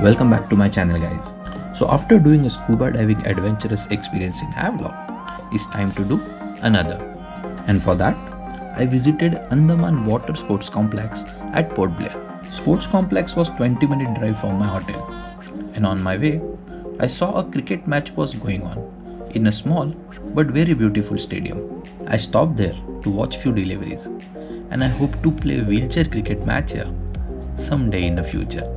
Welcome back to my channel, guys. So after doing a scuba diving adventurous experience in Havelock, it's time to do another. And for that, I visited Andaman Water Sports Complex at Port Blair. Sports Complex was 20-minute drive from my hotel. And on my way, I saw a cricket match was going on in a small but very beautiful stadium. I stopped there to watch few deliveries, and I hope to play a wheelchair cricket match here someday in the future.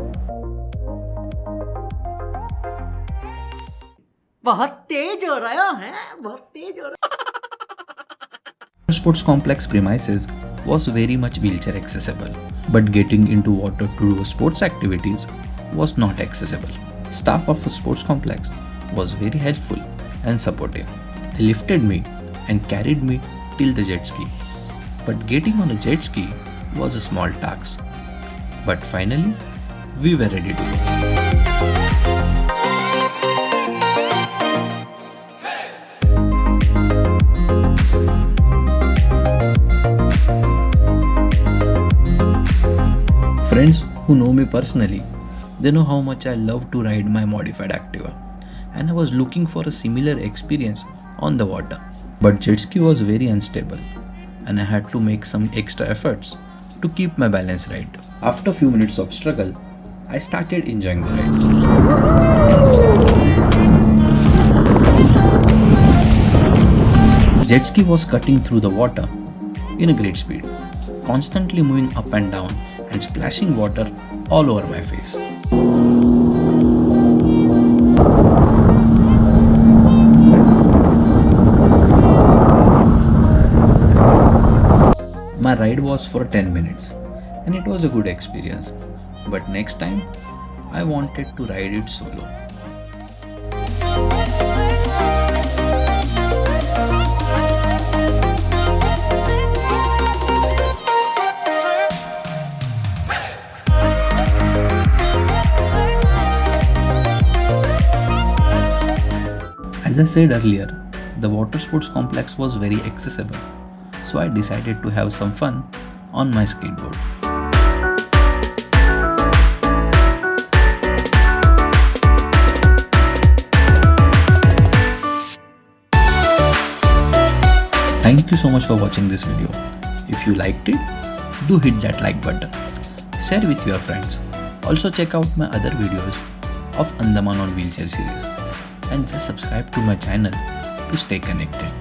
बहुत तेज हो रहा है बहुत तेज हो रहा Sports complex premises was very much wheelchair accessible, but getting into water to do sports activities was not accessible. Staff of the sports complex was very helpful and supportive. They lifted me and carried me till the jet ski. But getting on a jet ski was a small task. But finally, we were ready to go. Friends who know me personally, they know how much I love to ride my modified Activa, and I was looking for a similar experience on the water. But jet ski was very unstable, and I had to make some extra efforts to keep my balance right. After a few minutes of struggle, I started enjoying the ride. Jet ski was cutting through the water in a great speed, constantly moving up and down and splashing water all over my face. My ride was for 10 minutes and it was a good experience, but next time I wanted to ride it solo. As I said earlier, the water sports complex was very accessible, so I decided to have some fun on my skateboard. Thank you so much for watching this video. If you liked it, do hit that like button. Share with your friends. Also check out my other videos of Andaman on Wheelchair series. And just subscribe to my channel to stay connected.